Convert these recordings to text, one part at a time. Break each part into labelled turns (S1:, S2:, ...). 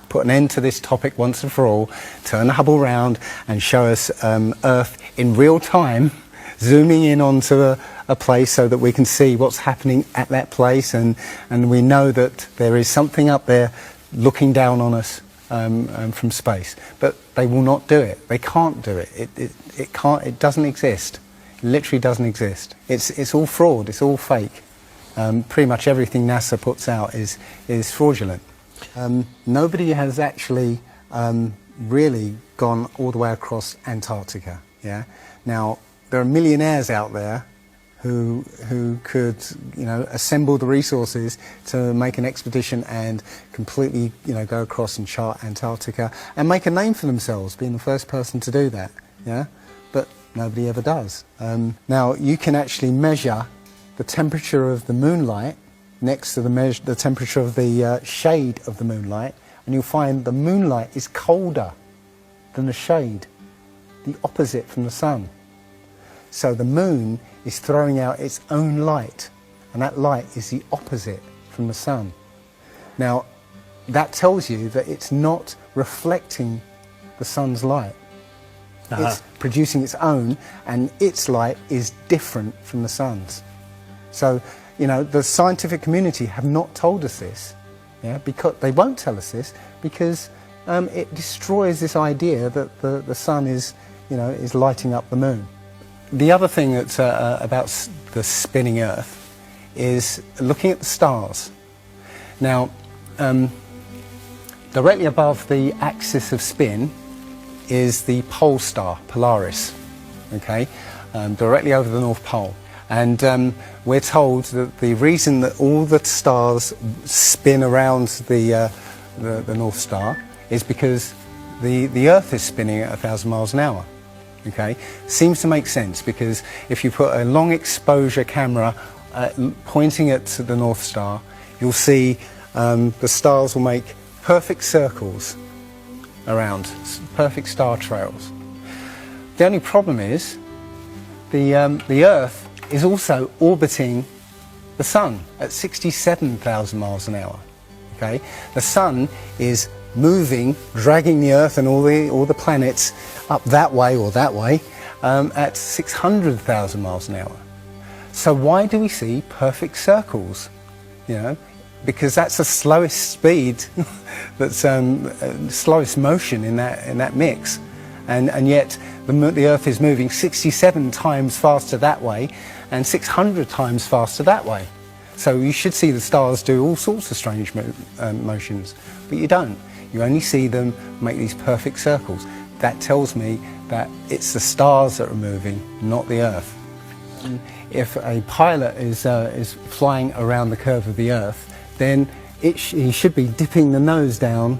S1: put an end to this topic once and for all, turn the Hubble round and show us Earth in real time, zooming in onto a place so that we can see what's happening at that place, and we know that there is something up there looking down on us from space. But they will not do it. They can't do it. It can't. It doesn't exist. It literally doesn't exist. It's all fraud. It's all fake. Pretty much everything NASA puts out is fraudulent. Nobody has actually really gone all the way across Antarctica. Yeah. Now there are millionaires out there who could assemble the resources to make an expedition and completely go across and chart Antarctica and make a name for themselves, being the first person to do that. Yeah. But nobody ever does. Now you can actually measure the temperature of the moonlight next to the temperature of the shade of the moonlight, and you'll find the moonlight is colder than the shade, the opposite from the sun. So the moon is throwing out its own light, and that light is the opposite from the sun. Now that tells you that it's not reflecting the sun's light. It's producing its own, and its light is different from the sun's. So the scientific community have not told us this, because they won't tell us this, because it destroys this idea that the sun is lighting up the moon. The other thing that's about the spinning Earth is looking at the stars. Now, directly above the axis of spin is the pole star, Polaris, okay, directly over the North Pole. And we're told that the reason that all the stars spin around the North Star is because the Earth is spinning at 1,000 miles an hour. Okay, seems to make sense, because if you put a long exposure camera pointing at the North Star, you'll see the stars will make perfect circles around, perfect star trails. The only problem is the Earth is also orbiting the Sun at 67,000 miles an hour. Okay, the Sun is moving, dragging the Earth and all the planets up that way or that way at 600,000 miles an hour. So why do we see perfect circles? Because that's the slowest speed, that's slowest motion in that mix, and yet the Earth is moving 67 times faster that way and 600 times faster that way. So you should see the stars do all sorts of strange motions, but you don't. You only see them make these perfect circles. That tells me that it's the stars that are moving, not the Earth. If a pilot is flying around the curve of the Earth, then he should be dipping the nose down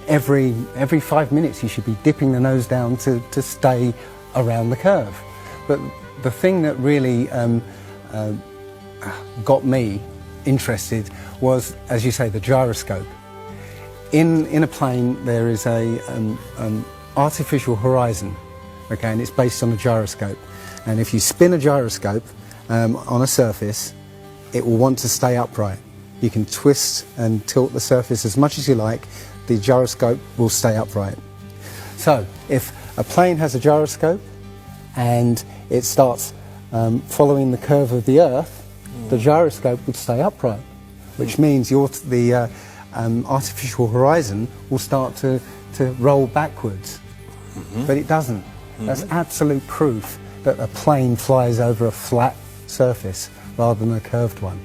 S1: every 5 minutes. He should be dipping the nose down to stay around the curve. But the thing that really got me interested was, as you say, the gyroscope. In a plane there is a artificial horizon, okay, and it's based on a gyroscope. And if you spin a gyroscope on a surface, it will want to stay upright. You can twist and tilt the surface as much as you like, the gyroscope will stay upright. So if a plane has a gyroscope and it starts following the curve of the Earth, the gyroscope would stay upright, which means the artificial horizon will start to roll backwards. But it doesn't. That's absolute proof that a plane flies over a flat surface rather than a curved one.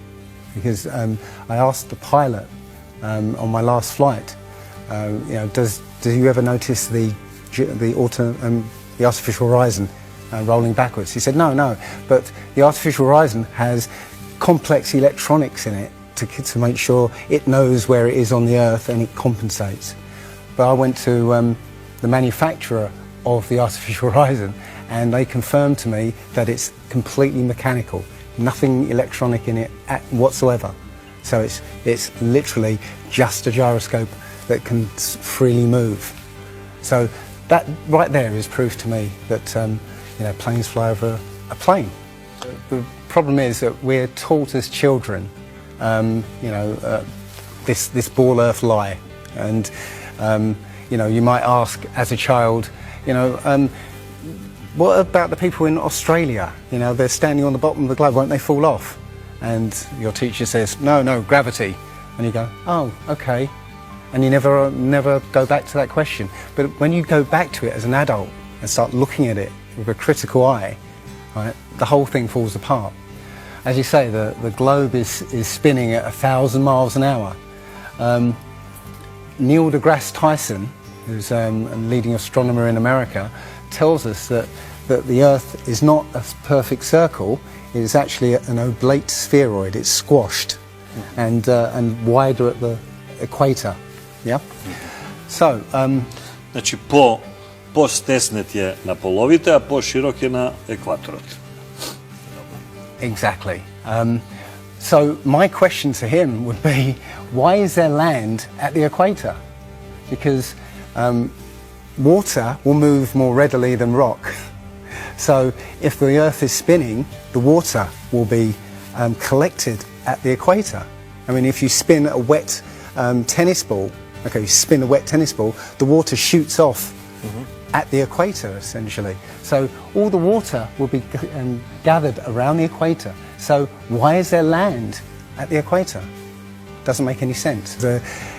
S1: Because I asked the pilot on my last flight, do you ever notice the artificial horizon rolling backwards? He said, no, but the artificial horizon has complex electronics in it to make sure it knows where it is on the Earth and it compensates. But I went to the manufacturer of the artificial horizon, and they confirmed to me that it's completely mechanical, nothing electronic in it whatsoever. So it's literally just a gyroscope that can freely move. So that right there is proof to me that planes fly over a plane. The problem is that we're taught as children this ball Earth lie, And you know, you might ask as a child, you know, what about the people in Australia? You know, they're standing on the bottom of the globe, won't they fall off? And your teacher says, no, gravity. And you go, oh, okay. And you never go back to that question. But when you go back to it as an adult and start looking at it with a critical eye, right, the whole thing falls apart. As you say, the globe is spinning at 1,000 miles an hour. Neil deGrasse Tyson, who's a leading astronomer in America, tells us that the Earth is not a perfect circle. It is actually an oblate spheroid. It's squashed and wider at the equator. Yeah. So.
S2: Znači po stesnet je na polovite, a po širok je na ekvatorat.
S1: Exactly. So my question to him would be, why is there land at the equator? Because water will move more readily than rock. So if the Earth is spinning, the water will be collected at the equator. I mean, if you spin a wet tennis ball, okay, you spin a wet tennis ball, the water shoots off at the equator, essentially. So all the water will be gathered around the equator. So why is there land at the equator? Doesn't make any sense.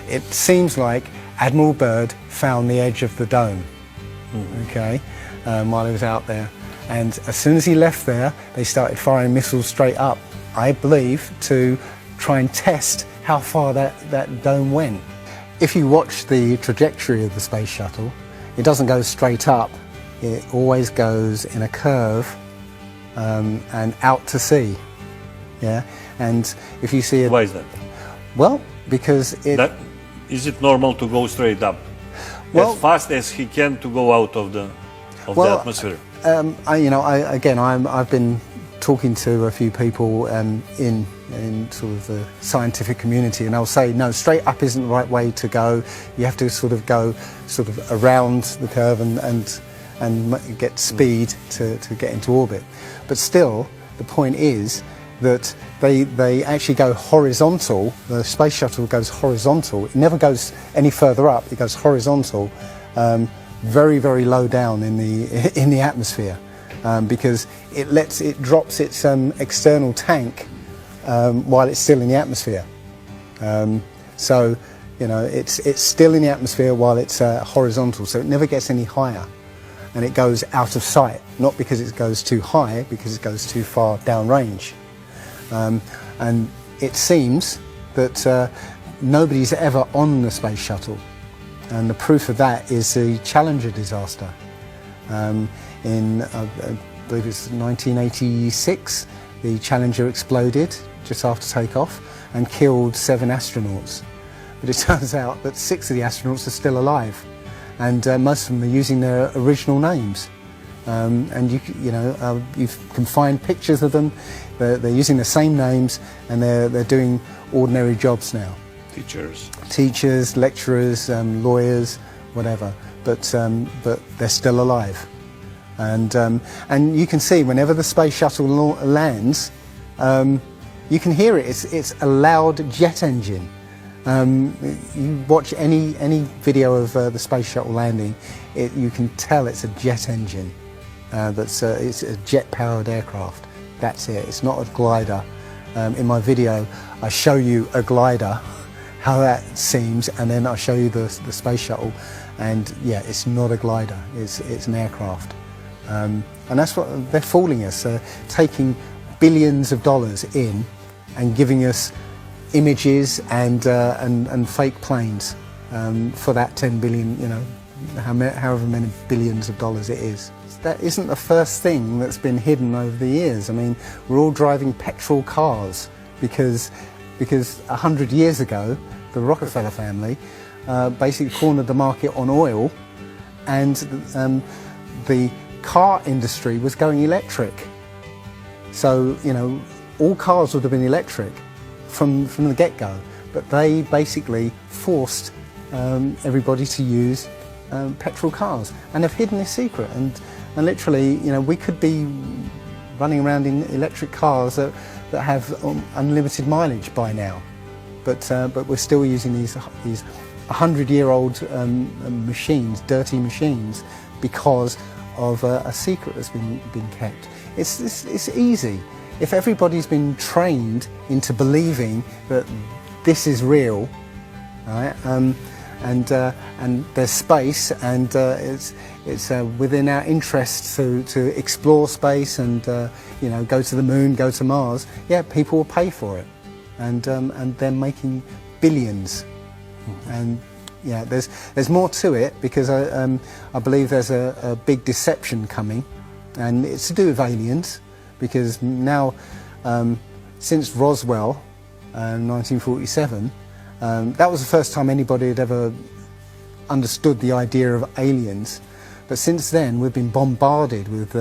S1: It seems like Admiral Byrd found the edge of the dome, okay, while he was out there. And as soon as he left there, they started firing missiles straight up, I believe, to try and test how far that dome went. If you watch the trajectory of the space shuttle, it doesn't go straight up. It always goes in a curve and out to sea. Yeah, and if you see it.
S2: Why is that?
S1: Well, because
S2: is it normal to go straight up, as fast as he can, to go out of the atmosphere?
S1: I've been talking to a few people in sort of the scientific community, and I'll say no, straight up isn't the right way to go. You have to sort of go sort of around the curve and get speed to get into orbit. But still, the point is that they actually go horizontal. The space shuttle goes horizontal. It never goes any further up. It goes horizontal, very, very low down in the atmosphere, because it drops its external tank while it's still in the atmosphere. So you know, it's still in the atmosphere while it's horizontal. So it never gets any higher, and it goes out of sight. Not because it goes too high, because it goes too far downrange. And it seems that nobody's ever on the space shuttle, and the proof of that is the Challenger disaster. In I believe it's 1986, the Challenger exploded just after takeoff and killed 7 astronauts. But it turns out that 6 of the astronauts are still alive, and most of them are using their original names. And you can find pictures of them. They're using the same names, and they're doing ordinary jobs now. Teachers, lecturers, lawyers, whatever. But they're still alive. And you can see whenever the space shuttle lands, you can hear it. It's a loud jet engine. You watch any video of the space shuttle landing, you can tell it's a jet engine. It's a jet-powered aircraft. That's it. It's not a glider. In my video, I show you a glider, how that seems, and then I show you the space shuttle, and yeah, it's not a glider. It's an aircraft, and that's what they're fooling us. They're taking billions of dollars in and giving us images and fake planes for that 10 billion, you know, however many billions of dollars it is. That isn't the first thing that's been hidden over the years. I mean, we're all driving petrol cars because 100 years ago, the Rockefeller family basically cornered the market on oil, and the car industry was going electric. So, you know, all cars would have been electric from the get-go, but they basically forced everybody to use petrol cars, and they've hidden this secret. And literally, you know, we could be running around in electric cars that have unlimited mileage by now, but we're still using these 100-year-old machines, dirty machines, because of a secret that's been kept. It's easy. If everybody's been trained into believing that this is real, right, and there's space, and it's within our interests to explore space and you know, go to the moon, go to Mars, yeah, people will pay for it, and they're making billions. And yeah, there's more to it, because I believe there's a big deception coming, and it's to do with aliens, because now since Roswell, 1947, that was the first time anybody had ever understood the idea of aliens. But since then, we've been bombarded with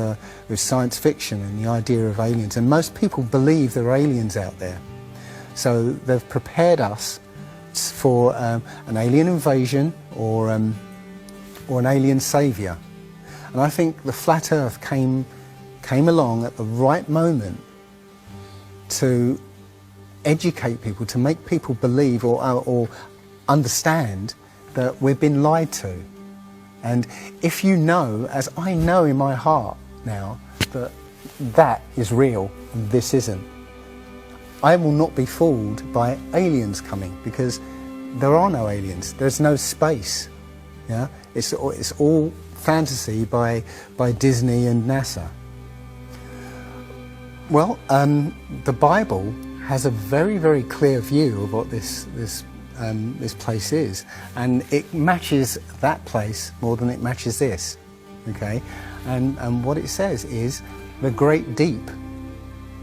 S1: science fiction and the idea of aliens, and most people believe there are aliens out there. So they've prepared us for an alien invasion or an alien saviour. And I think the flat Earth came along at the right moment to educate people, to make people believe or understand that we've been lied to. And if you know, as I know in my heart now, that that is real and this isn't, I will not be fooled by aliens coming, because there are no aliens. There's no space. Yeah, it's all fantasy by Disney and NASA. Well, the Bible has a very, very clear view of what this place is, and it matches that place more than it matches this. Okay, and what it says is the great deep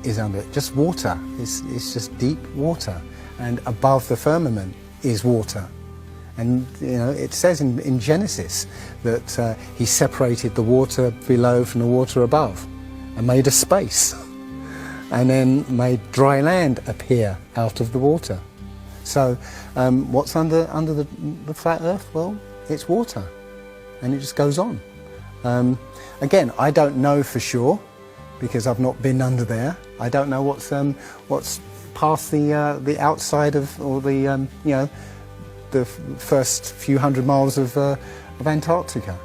S1: is under it, just water. It's just deep water, and above the firmament is water. And you know, it says in Genesis that he separated the water below from the water above, and made a space, and then made dry land appear out of the water. So what's under the flat Earth? Well, it's water, and it just goes on. Again, I don't know for sure, because I've not been under there. I don't know what's past the outside of, or the you know, the first few hundred miles of Antarctica.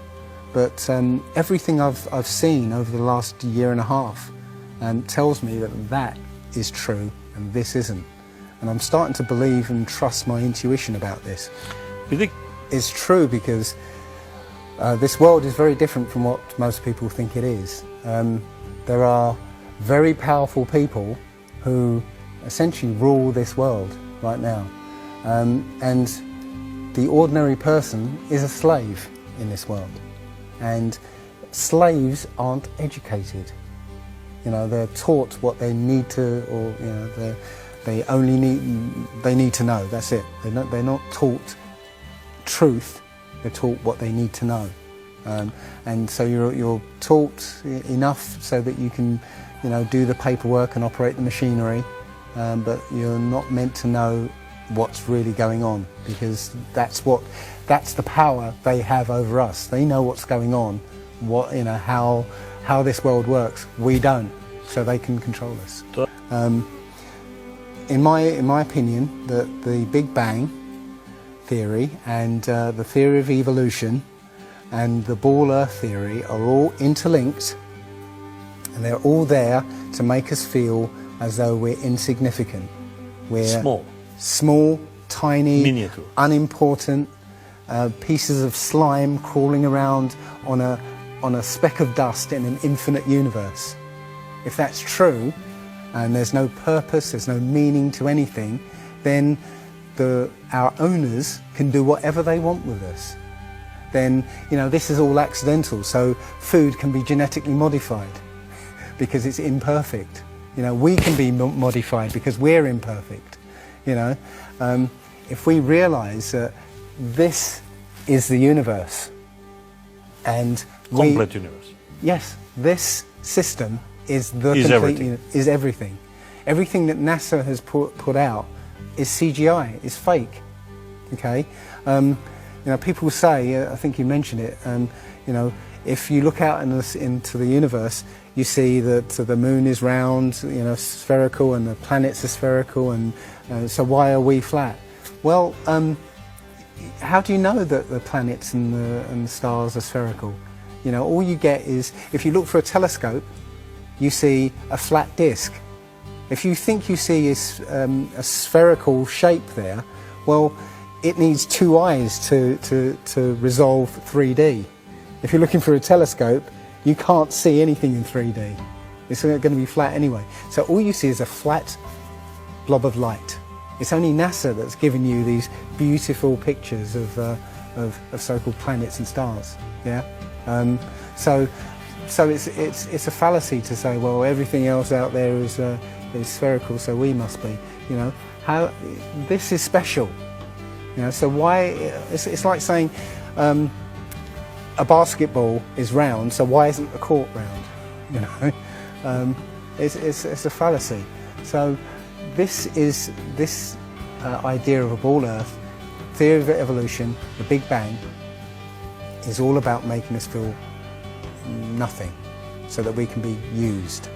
S1: But everything I've seen over the last year and a half tells me that that is true and this isn't. And I'm starting to believe and trust my intuition about this.
S2: You think
S1: it's true, because this world is very different from what most people think it is. There are very powerful people who essentially rule this world right now. And the ordinary person is a slave in this world. And slaves aren't educated. You know, they're taught what they need to, or you know, they need to know. That's it. They're not taught truth. They're taught what they need to know. And so you're taught enough so that you can, you know, do the paperwork and operate the machinery, but you're not meant to know what's really going on, because that's the power they have over us. They know what's going on, you know, how this world works. We don't, so they can control us. In my opinion, the Big Bang theory and the theory of evolution and the ball Earth theory are all interlinked, and they're all there to make us feel as though we're insignificant. We're small, tiny,
S2: miniature,
S1: unimportant pieces of slime crawling around on a speck of dust in an infinite universe. If that's true, and there's no purpose, there's no meaning to anything, then our owners can do whatever they want with us. Then, you know, this is all accidental, so food can be genetically modified because it's imperfect. You know, we can be modified because we're imperfect. You know, if we realise that this is the universe, and
S2: complete universe.
S1: Yes, this system is everything. Everything that NASA has put out is CGI, is fake. Okay, you know, people say, I think you mentioned it. You know, if you look out into the universe, you see that the moon is round, you know, spherical, and the planets are spherical, and so why are we flat? Well, how do you know that the planets and the stars are spherical? You know, all you get is, if you look for a telescope, you see a flat disk. If you think you see a spherical shape there, well, it needs two eyes to resolve 3D. If you're looking for a telescope, you can't see anything in 3D. It's going to be flat anyway. So all you see is a flat blob of light. It's only NASA that's given you these beautiful pictures of so-called planets and stars. Yeah. So it's a fallacy to say, well, everything else out there is spherical, so we must be. You know, how this is special. You know, so why? It's like saying a basketball is round, so why isn't the court round? You know, it's a fallacy. So this idea of a ball Earth, theory of evolution, the Big Bang, is all about making us feel nothing, so that we can be used.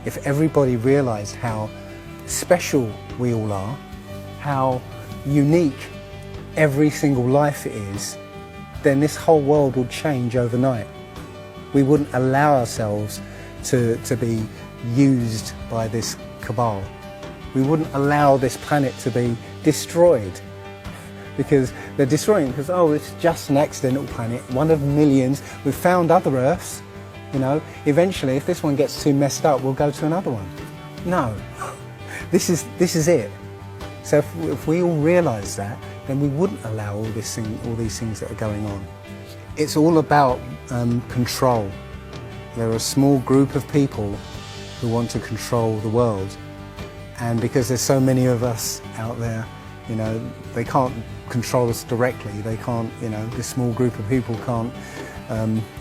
S1: If everybody realised how special we all are, how unique every single life is, then this whole world would change overnight. We wouldn't allow ourselves to be used by this cabal. We wouldn't allow this planet to be destroyed, because they're destroying it because, oh, it's just an accidental planet, one of millions. We've found other Earths, you know. Eventually, if this one gets too messed up, we'll go to another one. No, this is it. So if we all realise that, then we wouldn't allow all these things that are going on. It's all about control. There are a small group of people who want to control the world, and because there's so many of us out there, you know, they can't control us directly. They can't, you know, this small group of people can't,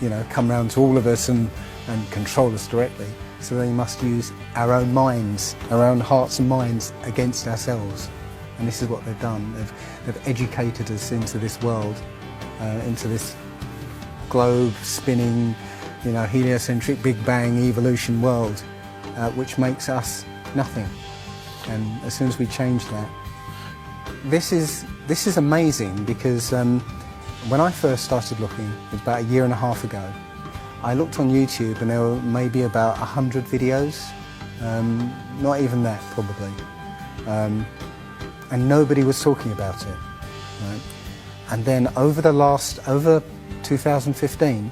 S1: you know, come round to all of us and control us directly. So they must use our own minds, our own hearts and minds against ourselves. And this is what they've done. They've educated us into this world, into this globe spinning, you know, heliocentric Big Bang evolution world, which makes us nothing. And as soon as we change that, this is amazing, because when I first started looking, it was about 1.5 years ago, I looked on YouTube and there were maybe about 100 videos, not even that probably, and nobody was talking about it. Right? And then over 2015,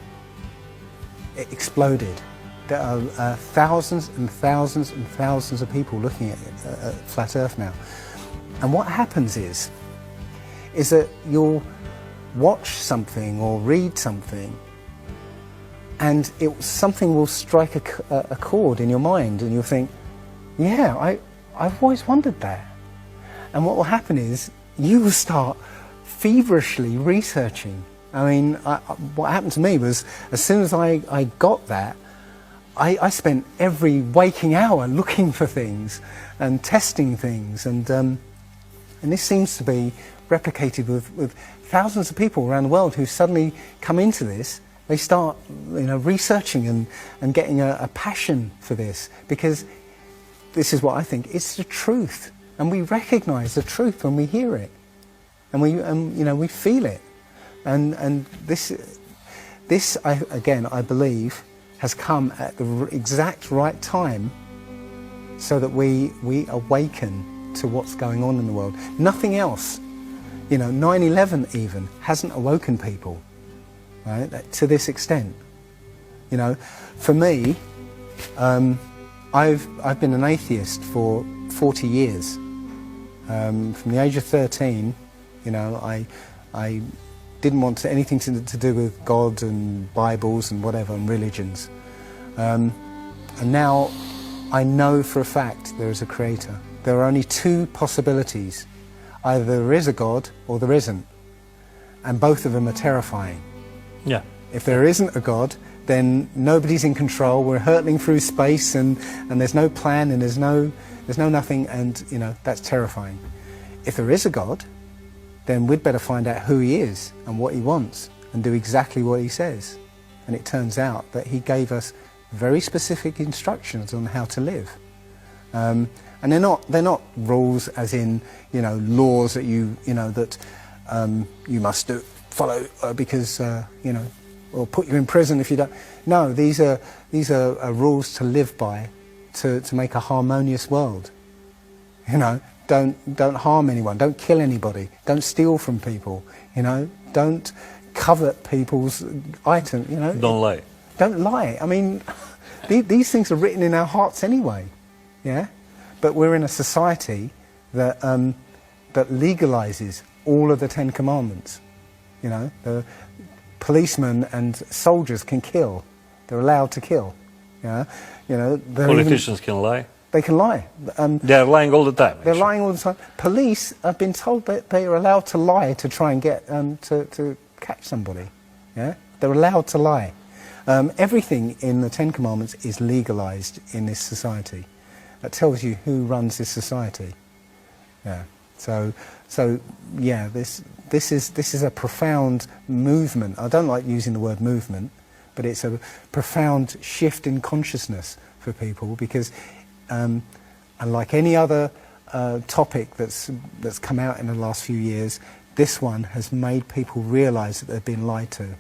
S1: it exploded. There are thousands and thousands and thousands of people looking at Flat Earth now. And what happens is that you'll watch something or read something, and something will strike a chord in your mind, and you'll think, yeah, I've always wondered that. And what will happen is you will start feverishly researching. I mean, what happened to me was, as soon as I got that, I spent every waking hour looking for things and testing things, and this seems to be replicated with thousands of people around the world who suddenly come into this. They start, you know, researching and getting a passion for this, because this is what I think, it's the truth, and we recognise the truth when we hear it, and we feel it, and this I believe has come at the exact right time, so that we awaken to what's going on in the world. Nothing else, you know, 9/11 even hasn't awoken people, right, to this extent. You know, for me, I've been an atheist for 40 years. From the age of 13, you know, I didn't want anything to do with God and Bibles and whatever, and religions. And now I know for a fact there is a creator. There are only two possibilities. Either there is a God or there isn't. And both of them are terrifying.
S2: Yeah.
S1: If there isn't a God, then nobody's in control. We're hurtling through space, and there's no plan, and there's no nothing, and you know, that's terrifying. If there is a God, then we'd better find out who he is and what he wants, and do exactly what he says. And it turns out that he gave us very specific instructions on how to live. And they're not rules as in, you know, laws that you know, that you must follow because you know, or put you in prison if you don't. No, these are rules to live by, to make a harmonious world. You know, don't harm anyone, don't kill anybody, don't steal from people. You know, don't covet people's items. You know,
S2: Don't lie.
S1: Don't lie. I mean, these things are written in our hearts anyway. Yeah, but we're in a society that that legalizes all of the 10 Commandments. You know, the policemen and soldiers can kill. They're allowed to kill. Yeah, you know.
S2: Politicians can lie.
S1: They can lie.
S2: They are lying all the time.
S1: They're
S2: actually.
S1: lying all the time. Police have been told that they are allowed to lie to try and get to catch somebody. Yeah, they're allowed to lie. Everything in the 10 Commandments is legalized in this society. That tells you who runs this society. Yeah. So yeah, this is a profound movement. I don't like using the word movement, but it's a profound shift in consciousness for people because, unlike any other topic that's come out in the last few years, this one has made people realise that they've been lied to.